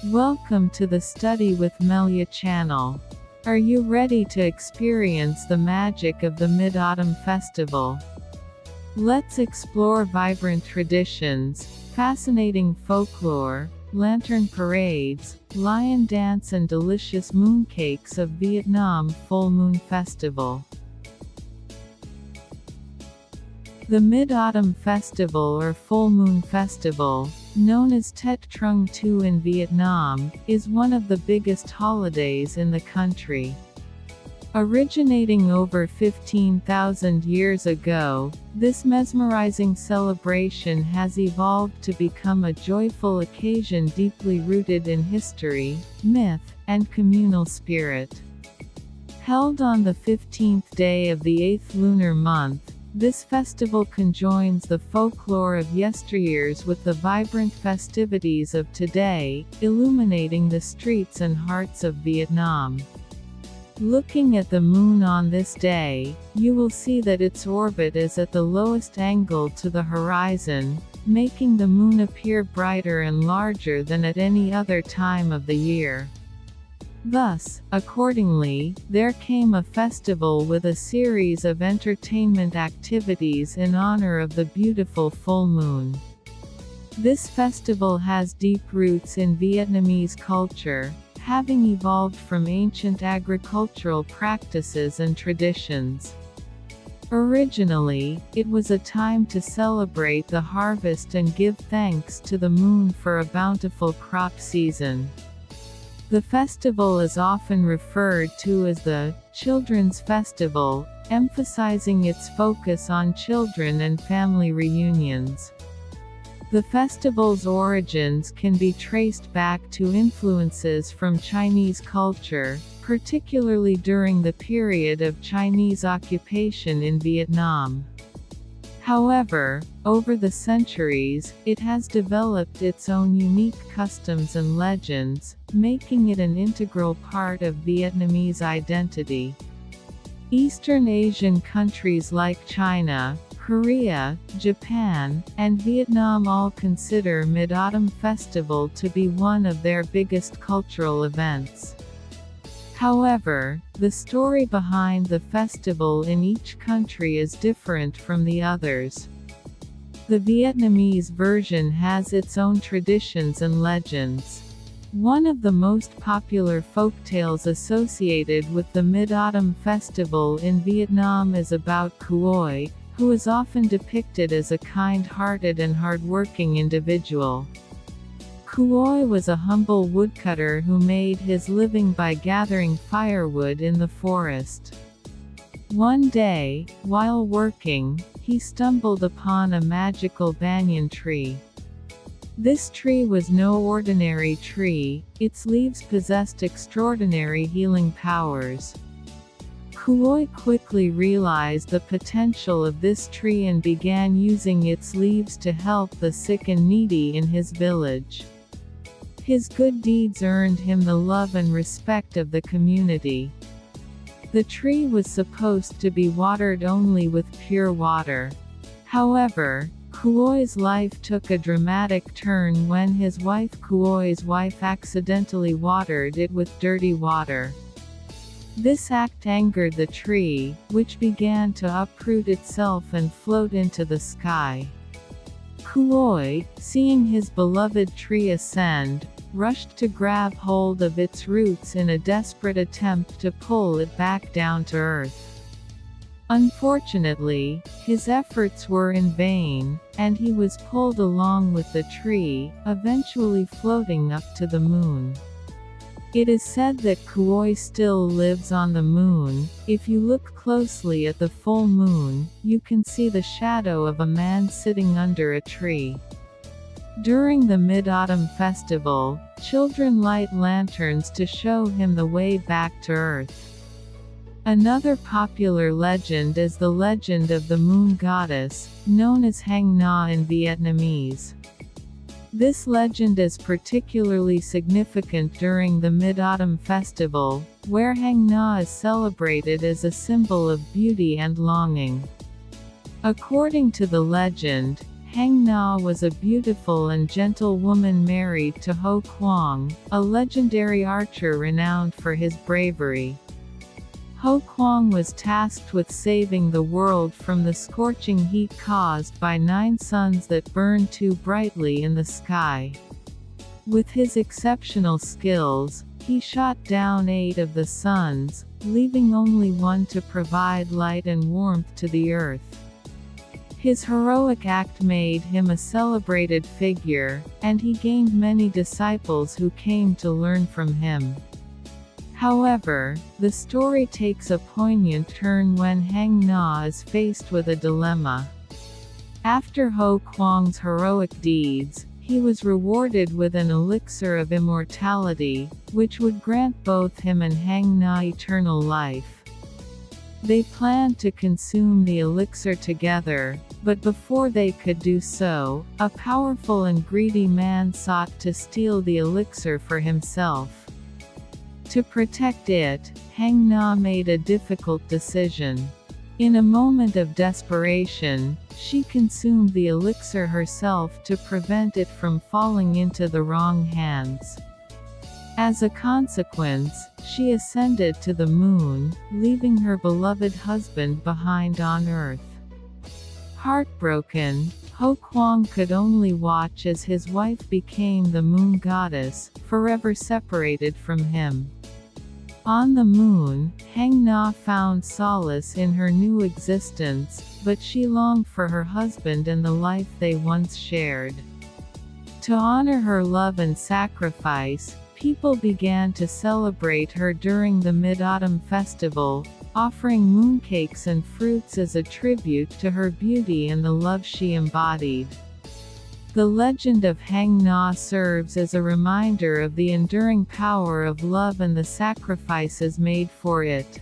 Welcome to the Study with Melya channel. Are you ready to experience the magic of the Mid-Autumn Festival? Let's explore vibrant traditions, fascinating folklore, lantern parades, lion dance and delicious mooncakes of Vietnam Full Moon Festival. The Mid-Autumn Festival or Full Moon Festival, known as Tết Trung Thu in Vietnam, is one of the biggest holidays in the country. Originating over 15,000 years ago, this mesmerizing celebration has evolved to become a joyful occasion deeply rooted in history, myth, and communal spirit. Held on the 15th day of the 8th lunar month, this festival conjoins the folklore of yesteryears with the vibrant festivities of today, illuminating the streets and hearts of Vietnam. Looking at the moon on this day, you will see that its orbit is at the lowest angle to the horizon, making the moon appear brighter and larger than at any other time of the year. Thus, accordingly, there came a festival with a series of entertainment activities in honor of the beautiful full moon. This festival has deep roots in Vietnamese culture, having evolved from ancient agricultural practices and traditions. Originally, it was a time to celebrate the harvest and give thanks to the moon for a bountiful crop season. The festival is often referred to as the Children's Festival, emphasizing its focus on children and family reunions. The festival's origins can be traced back to influences from Chinese culture, particularly during the period of Chinese occupation in Vietnam. However, over the centuries, it has developed its own unique customs and legends, making it an integral part of Vietnamese identity. Eastern Asian countries like China, Korea, Japan, and Vietnam all consider Mid-Autumn Festival to be one of their biggest cultural events. However, the story behind the festival in each country is different from the others. The Vietnamese version has its own traditions and legends. One of the most popular folktales associated with the Mid-Autumn Festival in Vietnam is about Cuoi, who is often depicted as a kind-hearted and hardworking individual. Cuoi was a humble woodcutter who made his living by gathering firewood in the forest. One day, while working, he stumbled upon a magical banyan tree. This tree was no ordinary tree, its leaves possessed extraordinary healing powers. Cuoi quickly realized the potential of this tree and began using its leaves to help the sick and needy in his village. His good deeds earned him the love and respect of the community. The tree was supposed to be watered only with pure water. However, Cuoi's life took a dramatic turn when his wife Cuoi's wife accidentally watered it with dirty water. This act angered the tree, which began to uproot itself and float into the sky. Cuoi, seeing his beloved tree ascend, rushed to grab hold of its roots in a desperate attempt to pull it back down to earth. Unfortunately, his efforts were in vain, and he was pulled along with the tree, eventually floating up to the moon. It is said that Cuoi still lives on the moon. If you look closely at the full moon, you can see the shadow of a man sitting under a tree. During the Mid-Autumn Festival, children light lanterns to show him the way back to Earth. Another popular legend is the legend of the moon goddess, known as Hang Na in Vietnamese. This legend is particularly significant during the Mid-Autumn Festival, where Hang Na is celebrated as a symbol of beauty and longing. According to the legend, Hang Na was a beautiful and gentle woman married to Ho Kwang, a legendary archer renowned for his bravery. Ho Kwang was tasked with saving the world from the scorching heat caused by 9 suns that burned too brightly in the sky. With his exceptional skills, he shot down 8 of the suns, leaving only one to provide light and warmth to the earth. His heroic act made him a celebrated figure, and he gained many disciples who came to learn from him. However, the story takes a poignant turn when Hang Na is faced with a dilemma. After Ho Kwang's heroic deeds, he was rewarded with an elixir of immortality, which would grant both him and Hang Na eternal life. They planned to consume the elixir together, but before they could do so, a powerful and greedy man sought to steal the elixir for himself. To protect it, Hang Na made a difficult decision. In a moment of desperation, she consumed the elixir herself to prevent it from falling into the wrong hands. As a consequence, she ascended to the moon, leaving her beloved husband behind on Earth. Heartbroken, Ho Kwang could only watch as his wife became the moon goddess, forever separated from him. On the moon, Hang Na found solace in her new existence, but she longed for her husband and the life they once shared. To honor her love and sacrifice, people began to celebrate her during the Mid-Autumn Festival, offering mooncakes and fruits as a tribute to her beauty and the love she embodied. The legend of Hang Na serves as a reminder of the enduring power of love and the sacrifices made for it.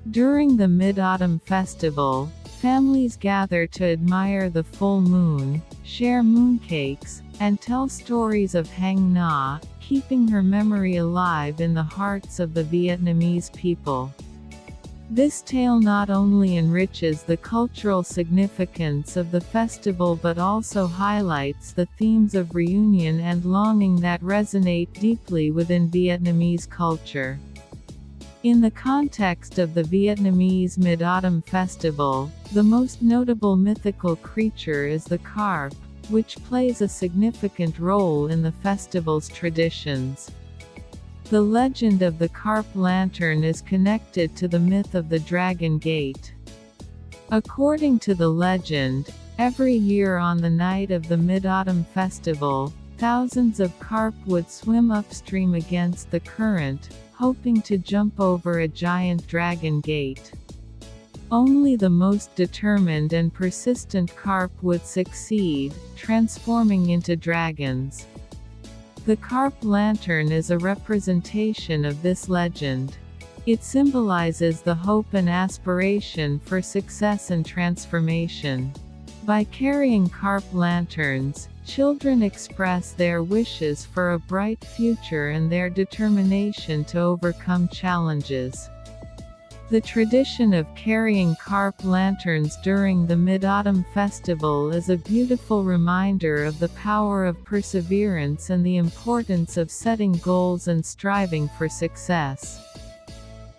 During the Mid-Autumn Festival, families gather to admire the full moon, share mooncakes, and tell stories of Hang Na, keeping her memory alive in the hearts of the Vietnamese people. This tale not only enriches the cultural significance of the festival but also highlights the themes of reunion and longing that resonate deeply within Vietnamese culture. In the context of the Vietnamese Mid-Autumn Festival, the most notable mythical creature is the carp, which plays a significant role in the festival's traditions. The legend of the carp lantern is connected to the myth of the Dragon Gate. According to the legend, every year on the night of the Mid-Autumn Festival, thousands of carp would swim upstream against the current, hoping to jump over a giant dragon gate. Only the most determined and persistent carp would succeed, transforming into dragons. The carp lantern is a representation of this legend. It symbolizes the hope and aspiration for success and transformation. By carrying carp lanterns, children express their wishes for a bright future and their determination to overcome challenges. The tradition of carrying carp lanterns during the Mid-Autumn Festival is a beautiful reminder of the power of perseverance and the importance of setting goals and striving for success.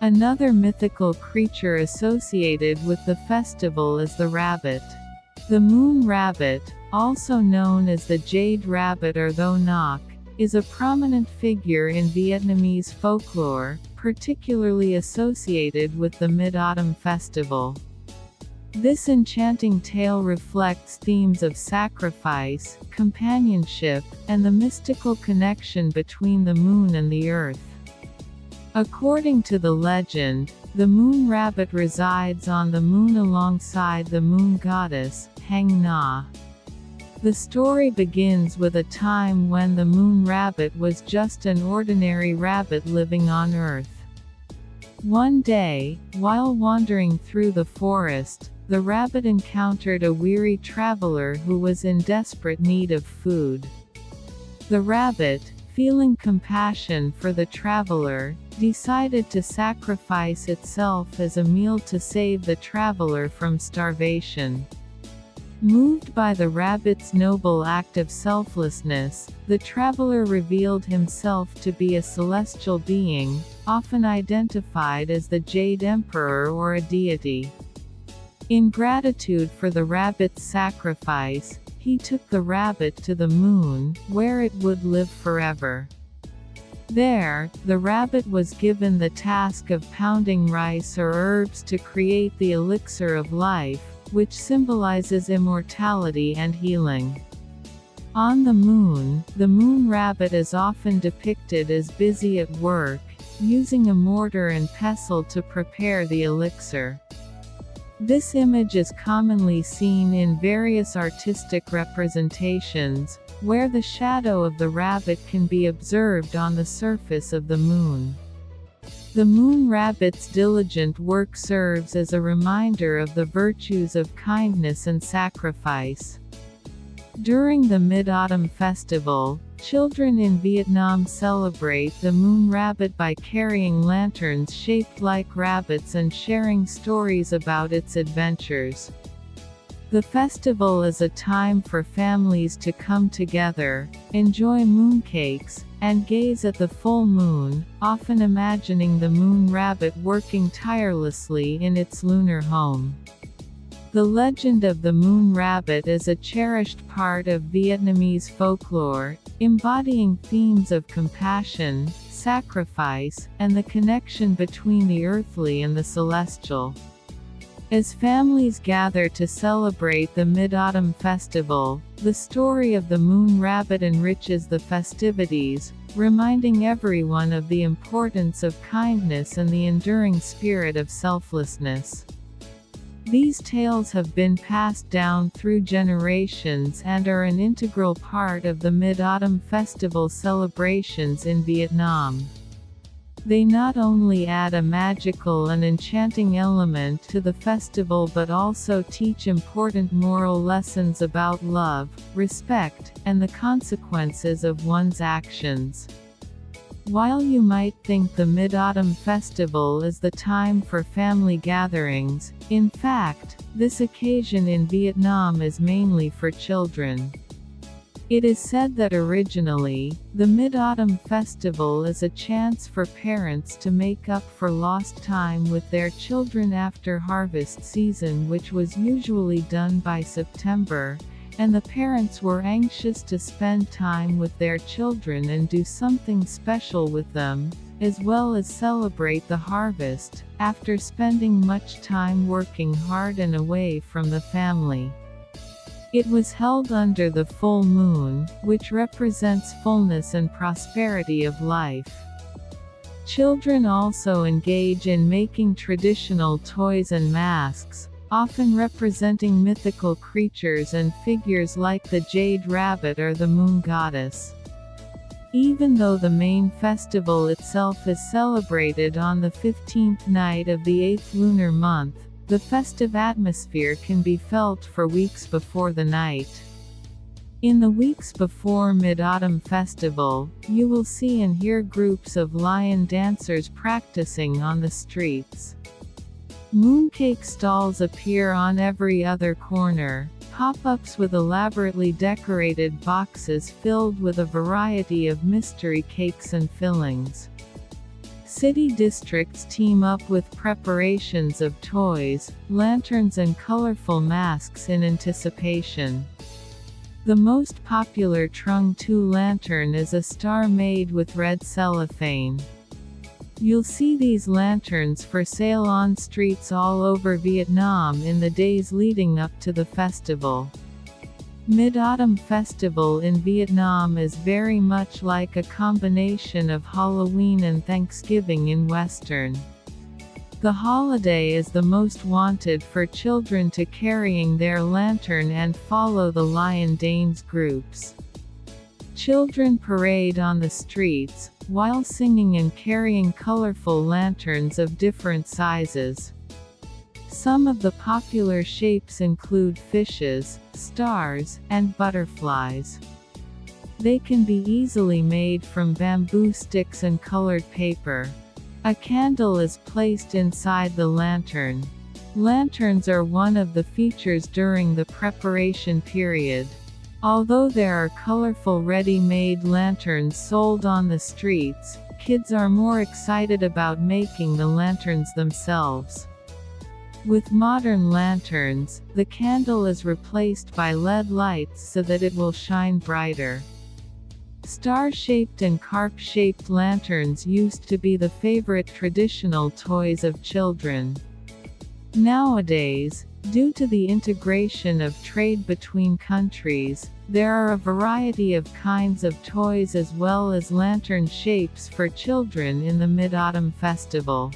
Another mythical creature associated with the festival is the rabbit. The moon rabbit, also known as the jade rabbit or tho nak, is a prominent figure in Vietnamese folklore, particularly associated with the Mid-Autumn Festival. This enchanting tale reflects themes of sacrifice, companionship, and the mystical connection between the moon and the earth. According to the legend, the moon rabbit resides on the moon alongside the moon goddess, Hang Na. The story begins with a time when the moon rabbit was just an ordinary rabbit living on Earth. One day, while wandering through the forest, the rabbit encountered a weary traveler who was in desperate need of food. The rabbit, feeling compassion for the traveler, decided to sacrifice itself as a meal to save the traveler from starvation. Moved by the rabbit's noble act of selflessness, the traveler revealed himself to be a celestial being, often identified as the Jade Emperor or a deity. In gratitude for the rabbit's sacrifice, he took the rabbit to the moon, where it would live forever. There, the rabbit was given the task of pounding rice or herbs to create the elixir of life, which symbolizes immortality and healing. On the moon rabbit is often depicted as busy at work, using a mortar and pestle to prepare the elixir. This image is commonly seen in various artistic representations, where the shadow of the rabbit can be observed on the surface of the moon. The moon rabbit's diligent work serves as a reminder of the virtues of kindness and sacrifice. During the Mid-Autumn Festival, children in Vietnam celebrate the moon rabbit by carrying lanterns shaped like rabbits and sharing stories about its adventures. The festival is a time for families to come together, enjoy mooncakes, and gaze at the full moon, often imagining the moon rabbit working tirelessly in its lunar home. The legend of the moon rabbit is a cherished part of Vietnamese folklore, embodying themes of compassion, sacrifice, and the connection between the earthly and the celestial. As families gather to celebrate the Mid-Autumn Festival, the story of the moon rabbit enriches the festivities, reminding everyone of the importance of kindness and the enduring spirit of selflessness. These tales have been passed down through generations and are an integral part of the Mid-Autumn Festival celebrations in Vietnam. They not only add a magical and enchanting element to the festival but also teach important moral lessons about love, respect, and the consequences of one's actions. While you might think the Mid-Autumn Festival is the time for family gatherings, in fact, this occasion in Vietnam is mainly for children. It is said that originally, the Mid-Autumn Festival is a chance for parents to make up for lost time with their children after harvest season, which was usually done by September, and the parents were anxious to spend time with their children and do something special with them, as well as celebrate the harvest, after spending much time working hard and away from the family. It was held under the full moon, which represents fullness and prosperity of life. Children also engage in making traditional toys and masks, often representing mythical creatures and figures like the jade rabbit or the moon goddess. Even though the main festival itself is celebrated on the 15th night of the 8th lunar month, the festive atmosphere can be felt for weeks before the night. In the weeks before Mid-Autumn Festival, you will see and hear groups of lion dancers practicing on the streets. Mooncake stalls appear on every other corner, pop-ups with elaborately decorated boxes filled with a variety of mystery cakes and fillings. City districts team up with preparations of toys, lanterns and colorful masks in anticipation. The most popular Trung Thu lantern is a star made with red cellophane. You'll see these lanterns for sale on streets all over Vietnam in the days leading up to the festival. Mid-Autumn Festival in Vietnam is very much like a combination of Halloween and Thanksgiving in Western. The holiday is the most wanted for children to carrying their lantern and follow the lion dance groups. Children parade on the streets, while singing and carrying colorful lanterns of different sizes. Some of the popular shapes include fishes, stars, and butterflies. They can be easily made from bamboo sticks and colored paper. A candle is placed inside the lantern. Lanterns are one of the features during the preparation period. Although there are colorful ready-made lanterns sold on the streets, kids are more excited about making the lanterns themselves. With modern lanterns, the candle is replaced by LED lights so that it will shine brighter. Star-shaped and carp-shaped lanterns used to be the favorite traditional toys of children. Nowadays, due to the integration of trade between countries, there are a variety of kinds of toys as well as lantern shapes for children in the Mid-Autumn Festival.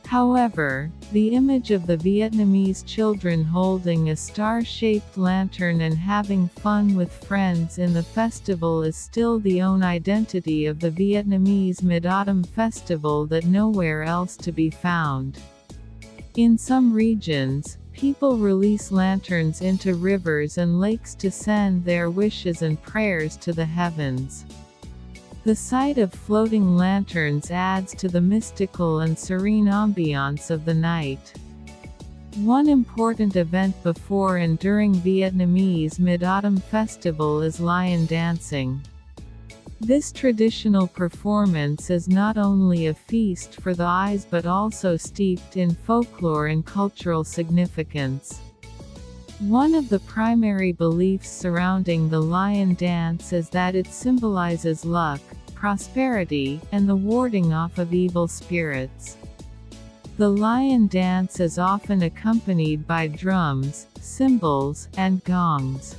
However, the image of the Vietnamese children holding a star-shaped lantern and having fun with friends in the festival is still the own identity of the Vietnamese Mid-Autumn Festival that nowhere else to be found. In some regions, people release lanterns into rivers and lakes to send their wishes and prayers to the heavens. The sight of floating lanterns adds to the mystical and serene ambiance of the night. One important event before and during Vietnamese Mid-Autumn Festival is lion dancing. This traditional performance is not only a feast for the eyes but also steeped in folklore and cultural significance. One of the primary beliefs surrounding the lion dance is that it symbolizes luck, prosperity, and the warding off of evil spirits. The lion dance is often accompanied by drums, cymbals, and gongs.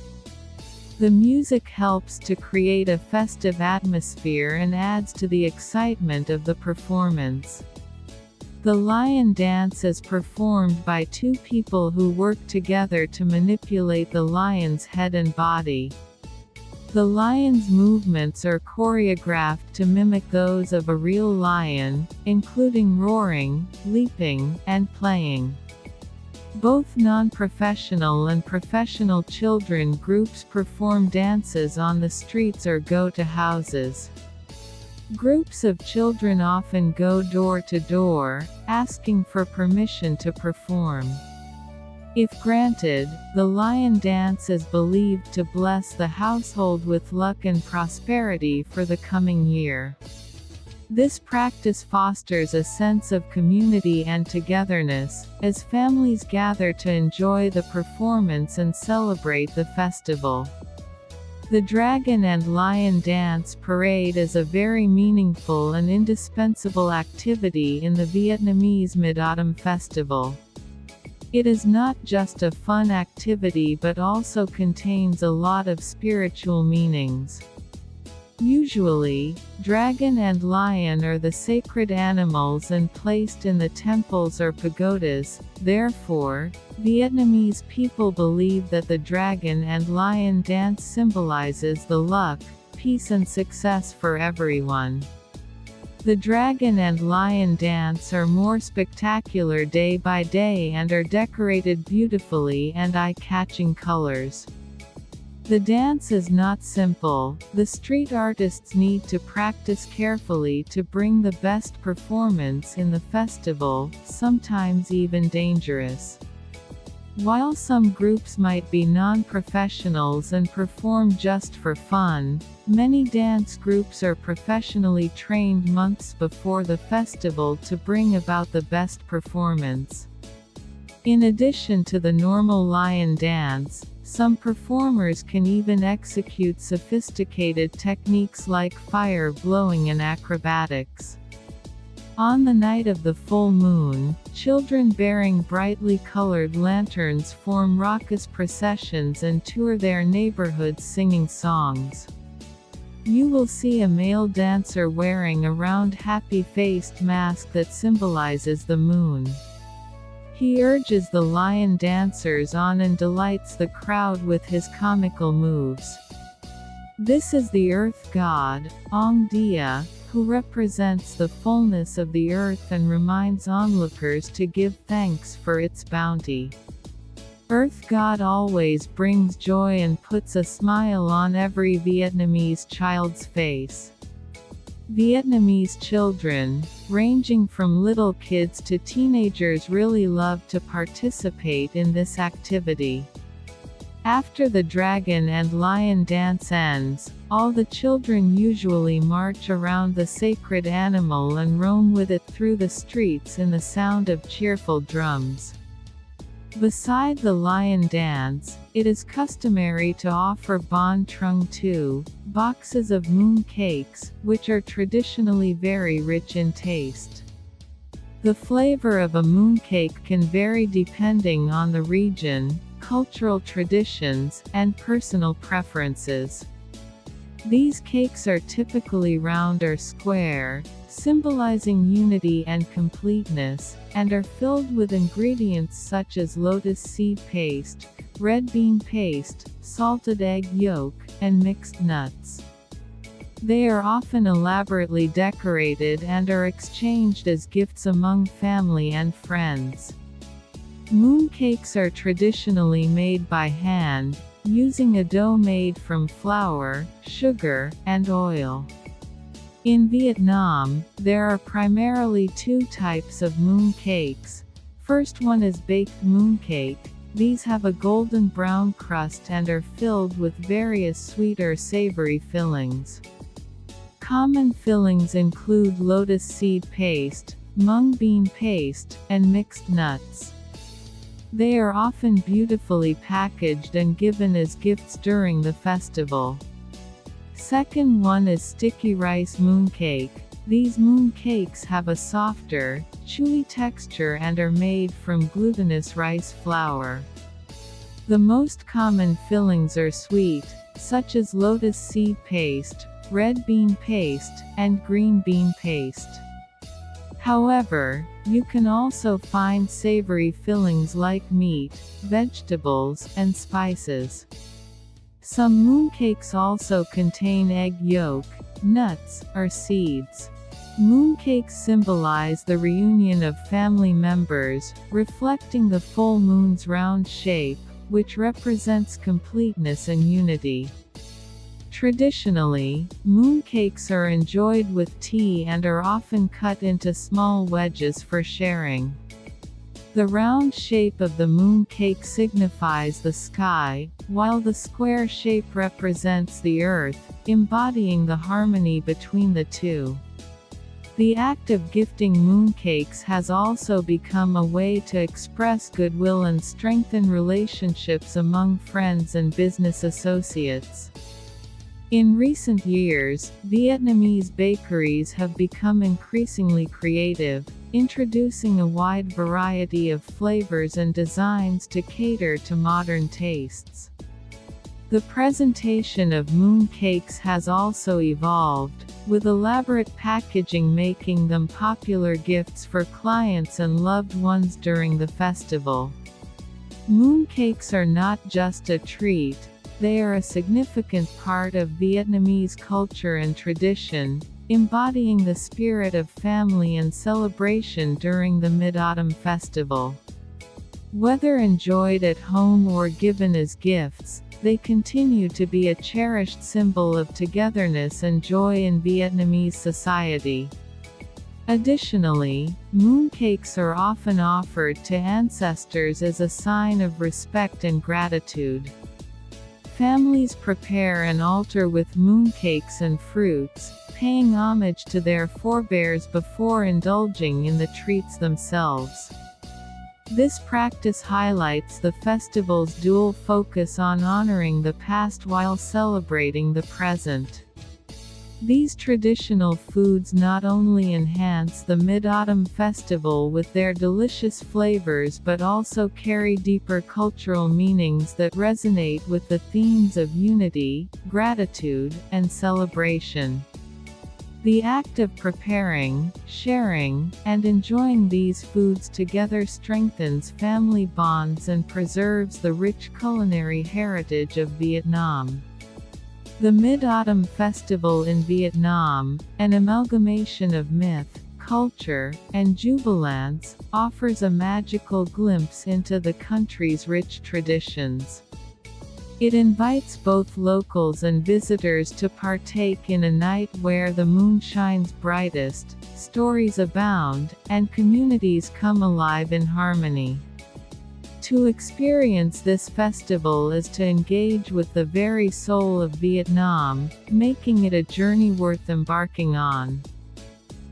The music helps to create a festive atmosphere and adds to the excitement of the performance. The lion dance is performed by two people who work together to manipulate the lion's head and body. The lion's movements are choreographed to mimic those of a real lion, including roaring, leaping, and playing. Both non-professional and professional children groups perform dances on the streets or go to houses. Groups of children often go door to door, asking for permission to perform. If granted, the lion dance is believed to bless the household with luck and prosperity for the coming year. This practice fosters a sense of community and togetherness, as families gather to enjoy the performance and celebrate the festival. The Dragon and Lion Dance Parade is a very meaningful and indispensable activity in the Vietnamese Mid-Autumn Festival. It is not just a fun activity but also contains a lot of spiritual meanings. Usually, dragon and lion are the sacred animals and placed in the temples or pagodas. Therefore, Vietnamese people believe that the dragon and lion dance symbolizes the luck, peace and success for everyone. The dragon and lion dance are more spectacular day by day and are decorated beautifully and eye-catching colors. The dance is not simple. The street artists need to practice carefully to bring the best performance in the festival, sometimes even dangerous. While some groups might be non-professionals and perform just for fun, many dance groups are professionally trained months before the festival to bring about the best performance. In addition to the normal lion dance, some performers can even execute sophisticated techniques like fire blowing and acrobatics. On the night of the full moon, children bearing brightly colored lanterns form raucous processions and tour their neighborhoods singing songs. You will see a male dancer wearing a round happy-faced mask that symbolizes the moon. He urges the lion dancers on and delights the crowd with his comical moves. This is the earth god, Ong Dia, who represents the fullness of the earth and reminds onlookers to give thanks for its bounty. Earth God always brings joy and puts a smile on every Vietnamese child's face. Vietnamese children, ranging from little kids to teenagers really love to participate in this activity. After the dragon and lion dance ends, all the children usually march around the sacred animal and roam with it through the streets in the sound of cheerful drums. Beside the lion dance, it is customary to offer Ban Trung Thu, boxes of mooncakes, which are traditionally very rich in taste. The flavor of a mooncake can vary depending on the region, cultural traditions, and personal preferences. These cakes are typically round or square, symbolizing unity and completeness, and are filled with ingredients such as lotus seed paste, red bean paste, salted egg yolk, and mixed nuts. They are often elaborately decorated and are exchanged as gifts among family and friends. Mooncakes are traditionally made by hand, using a dough made from flour, sugar, and oil. In Vietnam, there are primarily two types of mooncakes. First one is baked mooncake. These have a golden brown crust and are filled with various sweet or savory fillings. Common fillings include lotus seed paste, mung bean paste, and mixed nuts. They are often beautifully packaged and given as gifts during the festival. Second one is sticky rice mooncake. These mooncakes have a softer, chewy texture and are made from glutinous rice flour. The most common fillings are sweet, such as lotus seed paste, red bean paste, and green bean paste. However, you can also find savory fillings like meat, vegetables, and spices. Some mooncakes also contain egg yolk, nuts, or seeds. Mooncakes symbolize the reunion of family members, reflecting the full moon's round shape, which represents completeness and unity. Traditionally, mooncakes are enjoyed with tea and are often cut into small wedges for sharing. The round shape of the mooncake signifies the sky, while the square shape represents the earth, embodying the harmony between the two. The act of gifting mooncakes has also become a way to express goodwill and strengthen relationships among friends and business associates. In recent years, Vietnamese bakeries have become increasingly creative, introducing a wide variety of flavors and designs to cater to modern tastes. The presentation of mooncakes has also evolved, with elaborate packaging making them popular gifts for clients and loved ones during the festival. Mooncakes are not just a treat. They are a significant part of Vietnamese culture and tradition, embodying the spirit of family and celebration during the Mid-Autumn Festival. Whether enjoyed at home or given as gifts, they continue to be a cherished symbol of togetherness and joy in Vietnamese society. Additionally, mooncakes are often offered to ancestors as a sign of respect and gratitude. Families prepare an altar with mooncakes and fruits, paying homage to their forebears before indulging in the treats themselves. This practice highlights the festival's dual focus on honoring the past while celebrating the present. These traditional foods not only enhance the Mid-Autumn Festival with their delicious flavors but also carry deeper cultural meanings that resonate with the themes of unity, gratitude, and celebration. The act of preparing, sharing, and enjoying these foods together strengthens family bonds and preserves the rich culinary heritage of Vietnam. The Mid-Autumn Festival in Vietnam, an amalgamation of myth, culture, and jubilance, offers a magical glimpse into the country's rich traditions. It invites both locals and visitors to partake in a night where the moon shines brightest, stories abound, and communities come alive in harmony. To experience this festival is to engage with the very soul of Vietnam, making it a journey worth embarking on.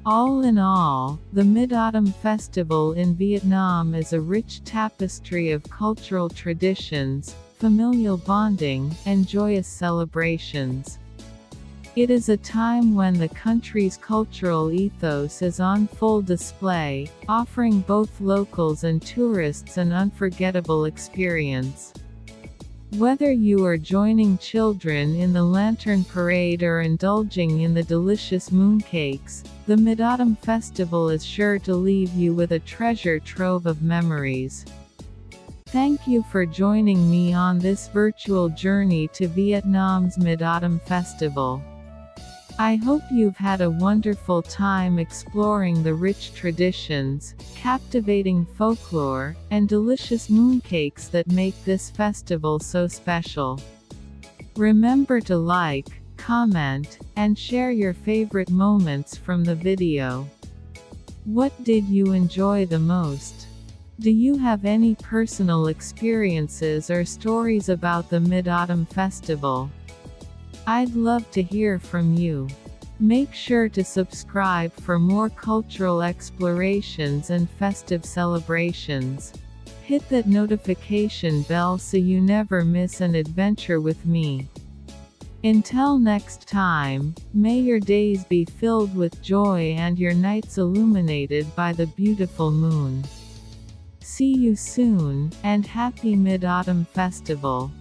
All in all, the Mid-Autumn Festival in Vietnam is a rich tapestry of cultural traditions, familial bonding, and joyous celebrations. It is a time when the country's cultural ethos is on full display, offering both locals and tourists an unforgettable experience. Whether you are joining children in the lantern parade or indulging in the delicious mooncakes, the Mid-Autumn Festival is sure to leave you with a treasure trove of memories. Thank you for joining me on this virtual journey to Vietnam's Mid-Autumn Festival. I hope you've had a wonderful time exploring the rich traditions, captivating folklore, and delicious mooncakes that make this festival so special. Remember to like, comment, and share your favorite moments from the video. What did you enjoy the most? Do you have any personal experiences or stories about the Mid-Autumn Festival? I'd love to hear from you. Make sure to subscribe for more cultural explorations and festive celebrations. Hit that notification bell so you never miss an adventure with me. Until next time, may your days be filled with joy and your nights illuminated by the beautiful moon. See you soon, and happy Mid-Autumn Festival!